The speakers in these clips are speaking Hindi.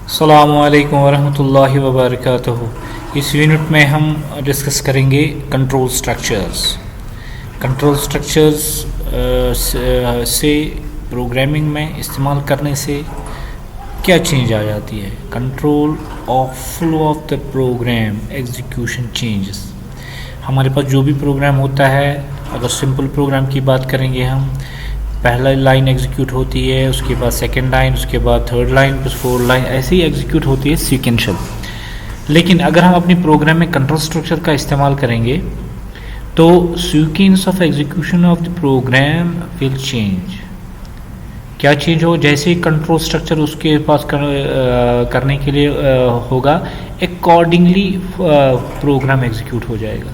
अस्सलामुअलैकुम वरहमतुल्लाहि वबरकातुहू। इस यूनिट में हम डिस्कस करेंगे कंट्रोल स्ट्रक्चर्स। कंट्रोल स्ट्रक्चर्स से प्रोग्रामिंग में इस्तेमाल करने से क्या चेंज आ जाती है। Control of flow of the program execution changes. हमारे पास जो भी प्रोग्राम होता है, अगर सिंपल प्रोग्राम की बात करेंगे हम, पहला लाइन एग्जीक्यूट होती है, उसके बाद सेकंड लाइन, उसके बाद थर्ड लाइन, फिर फोर्थ लाइन, ऐसे ही एग्जीक्यूट होती है सीक्वेंशियल। लेकिन अगर हम अपनी प्रोग्राम में कंट्रोल स्ट्रक्चर का इस्तेमाल करेंगे तो sequence of execution of the program will change. क्या चेंज हो? जैसे ही कंट्रोल स्ट्रक्चर उसके पास करने के लिए होगा, अकॉर्डिंगली प्रोग्राम एग्जीक्यूट हो जाएगा।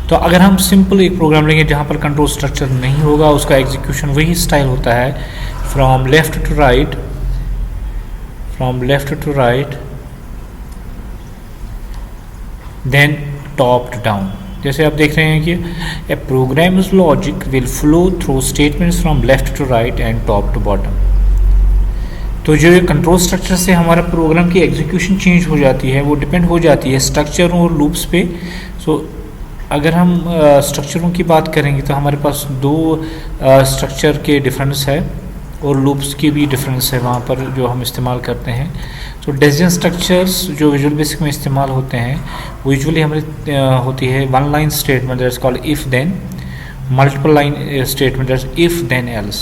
तो अगर हम सिंपल एक प्रोग्राम लेंगे जहाँ पर कंट्रोल स्ट्रक्चर नहीं होगा, उसका एग्जीक्यूशन वही स्टाइल होता है, from left to right, then top to down. जैसे आप देख रहे हैं कि a program is logic will flow through statements from left to right and top to bottom. तो जो ये कंट्रोल स्ट्रक्चर से हमारा प्रोग्राम की एग्जीक्यूशन चेंज हो जाती है, वो डिपेंड हो जाती है स्ट्रक्चर और लूप्स पे। सो अगर हम स्ट्रक्चरों की बात करेंगे तो हमारे पास दो स्ट्रक्चर के डिफरेंस है और लूप्स की भी डिफरेंस है वहाँ पर जो हम इस्तेमाल करते हैं। तो डिसीजन स्ट्रक्चर्स जो विजुअल बेसिक में इस्तेमाल होते हैं वो यूजुअली हमारी होती है one line statement that's called if then, multiple line statement that's if then else,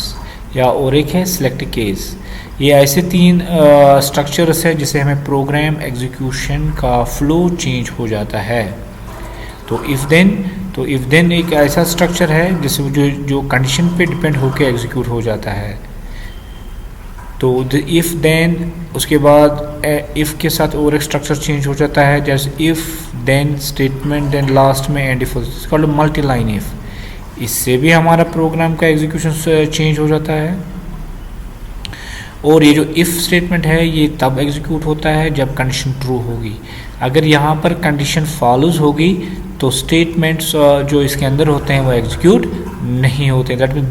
या और एक है सिलेक्ट केस। ये ऐसे तीन स्ट्रक्चर्स है जिससे हमें प्रोग्राम एग्जीक्यूशन का फ्लो चेंज हो जाता है। तो इफ़ देन एक ऐसा स्ट्रक्चर है जिससे जो कंडीशन पे डिपेंड होकर एग्जीक्यूट हो जाता है। तो इफ़ देन, उसके बाद इफ़ के साथ और एक स्ट्रक्चर चेंज हो जाता है, जैसे if then statement, then last में end if, called multi line if. इससे भी हमारा प्रोग्राम का एग्जीक्यूशन चेंज हो जाता है। और ये जो इफ़ स्टेटमेंट है ये तब एग्जीक्यूट होता है जब कंडीशन ट्रू होगी। अगर यहाँ पर कंडीशन फॉलोज होगी तो स्टेटमेंट्स जो इसके अंदर होते हैं वो एग्जीक्यूट नहीं होते। That mean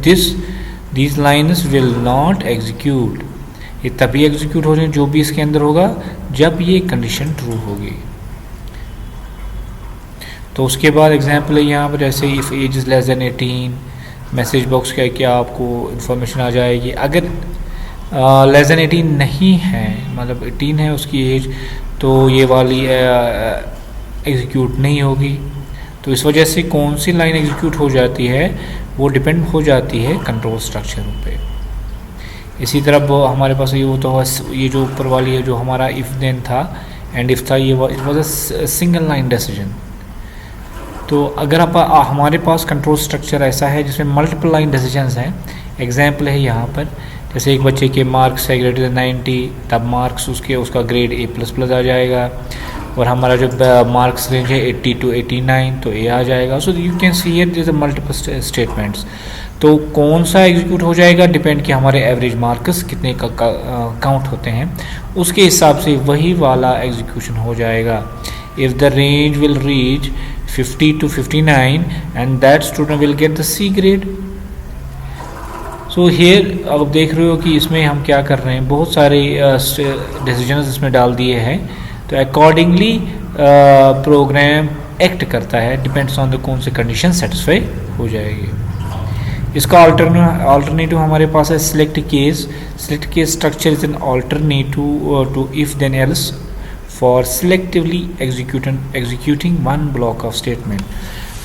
this lines will not execute. ये तभी एग्जीक्यूट हो जाए जो भी इसके अंदर होगा जब ये कंडीशन ट्रू होगी। तो उसके बाद एग्जाम्पल है यहाँ पर, जैसे if age is less than 18, message box का क्या आपको इन्फॉर्मेशन आ जाएगी। अगर लेस देन 18 नहीं है, मतलब 18 है उसकी एज, तो ये वाली एग्जीक्यूट नहीं होगी। तो इस वजह से कौन सी लाइन एग्जीक्यूट हो जाती है वो डिपेंड हो जाती है कंट्रोल स्ट्रक्चरों पे। इसी तरह वो हमारे पास ये होता है, ये जो ऊपर वाली है जो हमारा इफ़ देन था एंड इफ़ था, ये it was a single line decision. तो अगर हमारे पास कंट्रोल स्ट्रक्चर ऐसा है जिसमें मल्टीपल लाइन डिसीजंस हैं, एग्जाम्पल है यहाँ पर, जैसे एक बच्चे के मार्क्स है ग्रेटर देन 90, तब मार्क्स उसका ग्रेड A++ आ जाएगा। और हमारा जो मार्क्स रेंज है 80 to 89, तो A आ जाएगा। So you can see here this multiple statements. तो कौन सा एग्जीक्यूट हो जाएगा डिपेंड कि हमारे एवरेज मार्क्स कितने का काउंट होते हैं, उसके हिसाब से वही वाला एग्जीक्यूशन हो जाएगा। If the range will reach 50 to 59 and that student will get the C grade. So here आप देख रहे हो कि इसमें हम क्या कर रहे हैं, बहुत सारे डिसीजंस इसमें डाल दिए हैं। तो अकॉर्डिंगली प्रोग्राम एक्ट करता है, डिपेंड्स ऑन द कौन से कंडीशन सेटिस्फाई हो जाएगी। इसका अल्टरनेटिव हमारे पास है select case. Select case structure is an alternative to if then else for selectively executing one block of statement.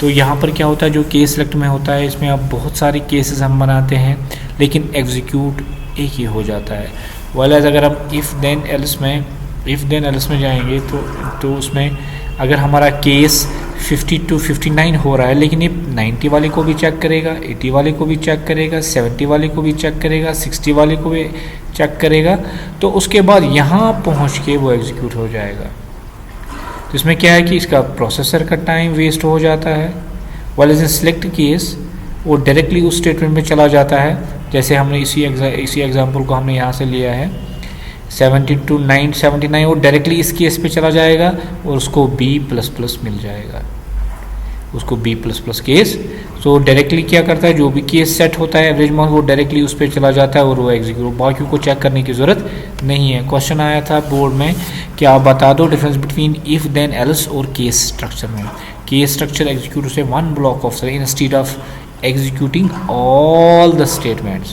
तो यहाँ पर क्या होता है, जो केस सिलेक्ट में होता है, इसमें अब बहुत सारे केसेस हम बनाते हैं लेकिन एग्जीक्यूट एक ही हो जाता है। वाला अगर हम इफ़ देन एल्स में जाएंगे तो उसमें अगर हमारा केस 50 to 59 हो रहा है, लेकिन ये 90 वाले को भी चेक करेगा, 80 वाले को भी चेक करेगा, 70 वाले को भी चेक करेगा, 60 वाले को भी चेक करेगा, तो उसके बाद यहाँ पहुँच के वो एग्जीक्यूट हो जाएगा। तो इसमें क्या है कि इसका प्रोसेसर का टाइम वेस्ट हो जाता है। वाले इन सिलेक्ट केस वो डायरेक्टली उस स्टेटमेंट में चला जाता है। जैसे हमने इसी एग्जांपल को हमने यहाँ से लिया है, 70 to 79, वो डायरेक्टली इस केस पे चला जाएगा और उसको B++ मिल जाएगा, उसको B++ केस। तो डायरेक्टली क्या करता है, जो भी केस सेट होता है एवरेज मार्क्स वो डायरेक्टली उस पर चला जाता है और वो एग्जीक्यूट, बाकियों को चेक करने की ज़रूरत नहीं है। क्वेश्चन आया था बोर्ड में कि आप बता दो difference between if then else और केस स्ट्रक्चर में। Case structure executes one block of instead of executing all the statements.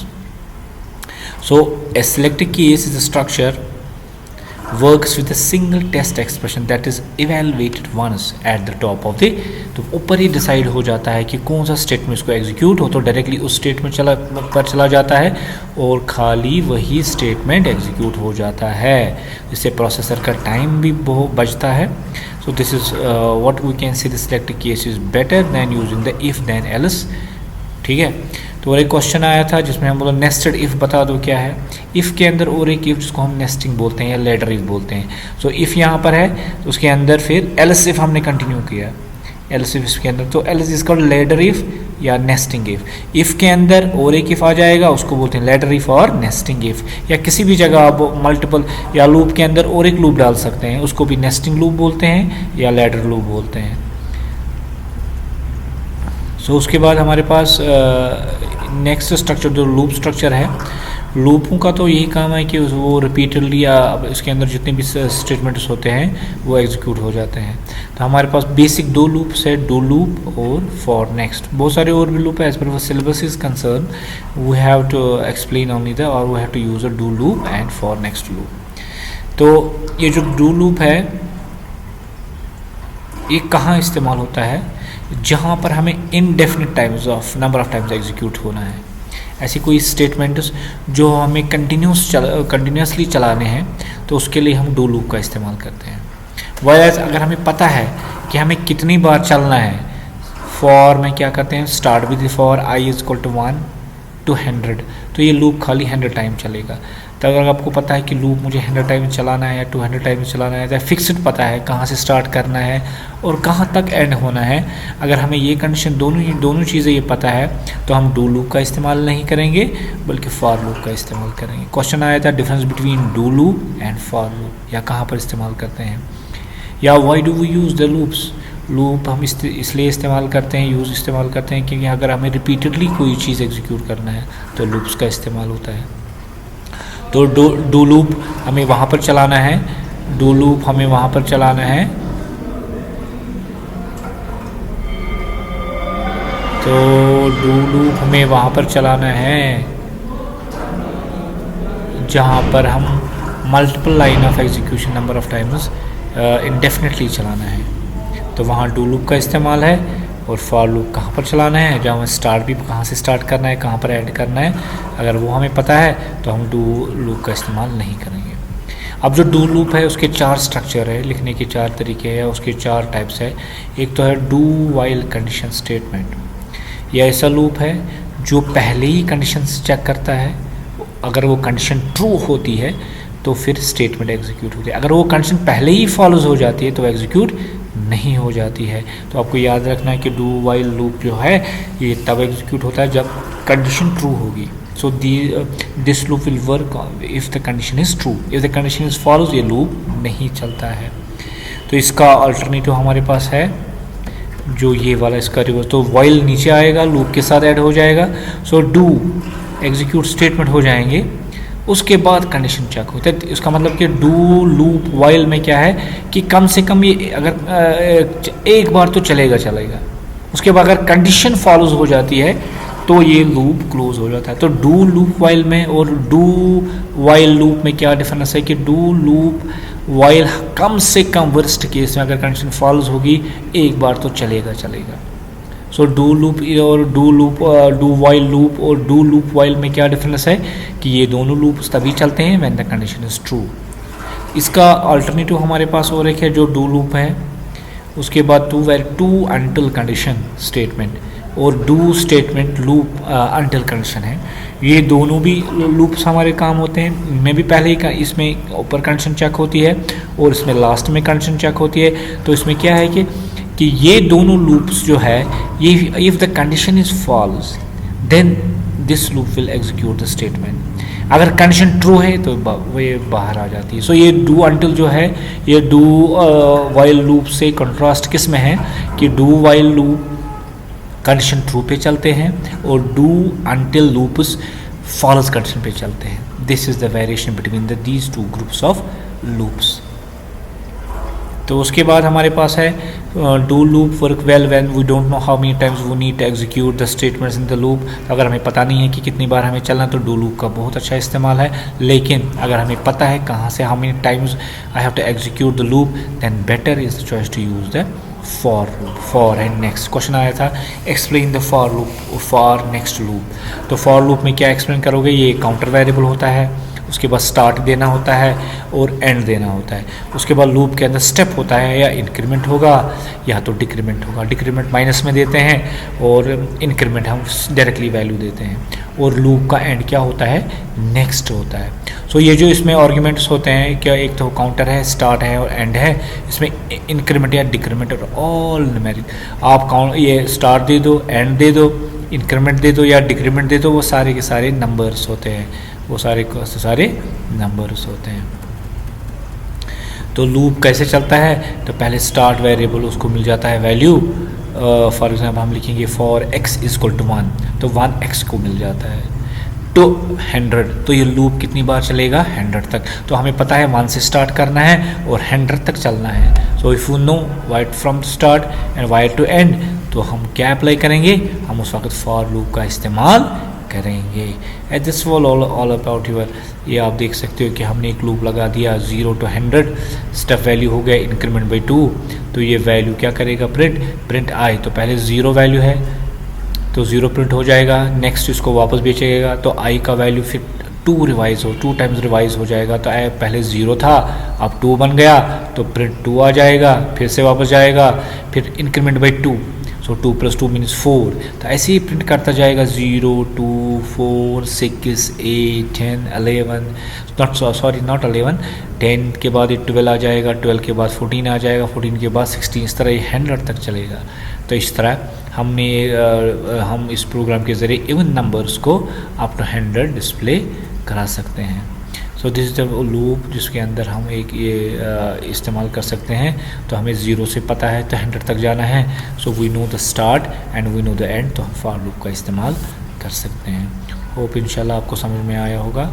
So a selected case is a structure works with a single test expression that is evaluated once at the top of the, तो ऊपर ही डिसाइड हो जाता है कि कौन सा स्टेटमेंट इसको एग्जीक्यूट हो, तो डायरेक्टली उस स्टेटमेंट पर चला जाता है और खाली वही स्टेटमेंट एग्जीक्यूट हो जाता है। इससे प्रोसेसर का टाइम भी बहुत बचता है। So this is what we can say the selected case is better than using the if then else. ठीक है, तो और एक क्वेश्चन आया था जिसमें हम बोला नेस्टेड इफ़ बता दो क्या है। इफ़ के अंदर और एक इफ़ जिसको हम नेस्टिंग बोलते हैं या लेडर इफ़ बोलते हैं। सो इफ़ यहाँ पर है तो उसके अंदर फिर एल्स इफ़ हमने कंटिन्यू किया, एल्स इफ़ इसके अंदर, तो एल्स इसका लेडर इफ़ या नेस्टिंग इफ़। इफ़ के अंदर और एक इफ़ आ जाएगा उसको बोलते हैं लेडर इफ़ और नेस्टिंग इफ़। या किसी भी जगह आप मल्टीपल या लूप के अंदर और एक लूप डाल सकते हैं, उसको भी नेस्टिंग लूप बोलते हैं या लेडर लूप बोलते हैं। सो उसके बाद हमारे पास नेक्स्ट स्ट्रक्चर जो लूप स्ट्रक्चर है, लूपों का तो यही काम है कि वो रिपीटेडली या इसके अंदर जितने भी स्टेटमेंट्स होते हैं वो एग्जीक्यूट हो जाते हैं। तो हमारे पास बेसिक दो लूप्स है, डू लूप और फॉर नेक्स्ट। बहुत सारे और भी लूप है, as per syllabus is concern we have to explain only the और we have to use a do loop and for next loop. तो ये जो डू लूप है ये कहाँ इस्तेमाल होता है, जहाँ पर हमें indefinite times of number of times execute होना है। ऐसी कोई स्टेटमेंट्स जो हमें कंटिन्यूसली चलाने हैं तो उसके लिए हम डू लूप का इस्तेमाल करते हैं। वैसे अगर हमें पता है कि हमें कितनी बार चलना है, फॉर में क्या करते हैं, start with for I is equal to 1 to 100, तो ये लूप खाली 100 टाइम चलेगा। तो अगर आपको पता है कि लूप मुझे 100 टाइम चलाना है या 200 टाइम चलाना है, तो फिक्स्ड पता है कहाँ से स्टार्ट करना है और कहाँ तक एंड होना है। अगर हमें ये कंडीशन दोनों चीज़ें ये पता है तो हम डू लूप का इस्तेमाल नहीं करेंगे बल्कि फॉर लूप का इस्तेमाल करेंगे। क्वेश्चन आया था difference between do loop and for loop, या कहाँ पर इस्तेमाल करते हैं, या why do we use the loops. Loop हम इसलिए इस्तेमाल करते हैं, इस्तेमाल करते हैं क्योंकि अगर हमें रिपीटेडली कोई चीज़ एग्जीक्यूट करना है तो लूप्स का इस्तेमाल होता है। तो डू लूप हमें वहाँ पर चलाना है, डू लूप हमें वहाँ पर चलाना है, तो डू लूप हमें वहाँ पर चलाना है जहाँ पर हम multiple line of execution number of times इंडेफिनिटली चलाना है, तो वहाँ डू लूप का इस्तेमाल है। और फॉर लूप कहाँ पर चलाना है, जहाँ हमें स्टार्ट भी कहाँ से स्टार्ट करना है, कहाँ पर एंड करना है, अगर वो हमें पता है तो हम डू लूप का इस्तेमाल नहीं करेंगे। अब जो डू लूप है उसके 4 स्ट्रक्चर है, लिखने के 4 तरीके हैं, उसके 4 टाइप्स है। एक तो है डू वाइल कंडीशन स्टेटमेंट, यह ऐसा लूप है जो पहले ही कंडीशन चेक करता है, अगर वो कंडीशन ट्रू होती है तो फिर स्टेटमेंट एग्जीक्यूट होती है, अगर वो कंडीशन पहले ही फॉलोज हो जाती है तो एग्जीक्यूट नहीं हो जाती है। तो आपको याद रखना है कि डू वाइल लूप जो है ये तब एग्जीक्यूट होता है जब कंडीशन ट्रू होगी। So this loop will work if the condition is true, if the condition is follows ये लूप नहीं चलता है। तो इसका अल्टरनेटिव हमारे पास है जो ये वाला इसका रिवर्स, तो वाइल नीचे आएगा, लूप के साथ ऐड हो जाएगा। सो डू एग्जीक्यूट स्टेटमेंट हो जाएंगे, उसके बाद कंडीशन चेक होता है। इसका मतलब कि डू लूप वाइल में क्या है कि कम से कम ये अगर एक बार तो चलेगा, उसके बाद अगर कंडीशन फॉलोज हो जाती है तो ये लूप क्लोज हो जाता है। तो डू लूप वाइल में और डू वाइल लूप में क्या डिफरेंस है कि डू लूप वाइल कम से कम वर्स्ट केस में अगर कंडीशन फॉलोज होगी एक बार तो चलेगा। सो डू लूप और डू वाइल लूप और डू लूप वाइल में क्या डिफरेंस है कि ये दोनों लूप्स तभी चलते हैं when the condition is true. इसका अल्टरनेटिव हमारे पास और एक है जो डू लूप है, उसके बाद टू अंटिल कंडीशन स्टेटमेंट और do statement loop until condition है। ये दोनों भी लूप्स हमारे काम होते हैं, इनमें भी पहले ही इसमें ऊपर कंडीशन चेक होती है और इसमें लास्ट में कंडीशन चेक होती है। तो इसमें क्या है कि ये दोनों लूप्स जो है ये if the condition is false then this loop will execute the statement, अगर कंडीशन ट्रू है तो वो ये बाहर आ जाती है। सो ये डू अंटिल जो है ये डू वाइल लूप से कंट्रास्ट किस में है कि do while loop condition true पे चलते हैं, और do until loops false condition पे चलते हैं। This is the variation between the these two groups of loops. तो उसके बाद हमारे पास है do loop work well when we don't know how many times we need to execute the statements in the loop. अगर हमें पता नहीं है कि कितनी बार हमें चलना, तो डू लूप का बहुत अच्छा इस्तेमाल है। लेकिन अगर हमें पता है कहाँ से how many times I have to execute the loop, then better is the choice to use the for loop. For and next question आया था, explain the for loop for next loop. तो फॉर लूप में क्या एक्सप्लेन करोगे, ये काउंटर वेरिएबल होता है, उसके बाद स्टार्ट देना होता है और एंड देना होता है। उसके बाद लूप के अंदर स्टेप होता है, या इंक्रीमेंट होगा या तो डिक्रीमेंट होगा। डिक्रीमेंट माइनस में देते हैं और इंक्रीमेंट हम डायरेक्टली वैल्यू देते हैं। और लूप का एंड क्या होता है, नेक्स्ट होता है। सो ये जो इसमें आर्ग्यूमेंट्स होते हैं, क्या एक तो काउंटर है, स्टार्ट है और एंड है। इसमें इंक्रीमेंट या डिक्रीमेंट और ऑल न्यूमेरिक, आप काउंट ये स्टार्ट दे दो, एंड दे दो, इंक्रीमेंट दे दो या डिक्रीमेंट दे दो, वो सारे के सारे नंबर्स होते हैं, वो सारे नंबर्स होते हैं। तो लूप कैसे चलता है, तो पहले स्टार्ट वेरिएबल उसको मिल जाता है वैल्यू। फॉर एग्जाम्पल हम लिखेंगे फॉर x इक्वल टू 1, तो 1x को मिल जाता है टू 100। तो ये लूप कितनी बार चलेगा, 100 तक। तो हमें पता है 1 से स्टार्ट करना है और 100 तक चलना है। So if you know what from start and what to end, तो हम क्या अप्लाई करेंगे, हम उस वक्त फॉर लूप का इस्तेमाल करेंगे। At this all about your, ये आप देख सकते हो कि हमने एक लूप लगा दिया 0 to 100, स्टेप वैल्यू हो गया इंक्रीमेंट बाई 2। तो ये वैल्यू क्या करेगा, प्रिंट आई, तो पहले 0 वैल्यू है तो 0 प्रिंट हो जाएगा। नेक्स्ट इसको वापस बेचेगा, तो आई का वैल्यू फिर 2 रिवाइज हो, 2 टाइम्स रिवाइज हो जाएगा। तो आई पहले 0 था, अब 2 बन गया, तो प्रिंट 2 आ जाएगा, फिर से वापस जाएगा, फिर इंक्रीमेंट बाई 2। So 2 + 2 means 4। तो ऐसे ही प्रिंट करता जाएगा 0 2 4 6 8 10 11, नॉट 11, 10 के बाद ये 12 आ जाएगा, 12 के बाद 14 आ जाएगा, 14 के बाद 16, इस तरह ये 100 तक चलेगा। तो इस तरह हम इस प्रोग्राम के ज़रिए इवन नंबर्स को अप टू 100 डिस्प्ले करा सकते हैं। सो दिस इज़ द लूप जिसके अंदर हम एक ये इस्तेमाल कर सकते हैं। तो हमें 0 से पता है तो 100 तक जाना है। So we know the start and we know the end, तो हम फॉर लूप का इस्तेमाल कर सकते हैं। होप इंशाल्लाह आपको समझ में आया होगा।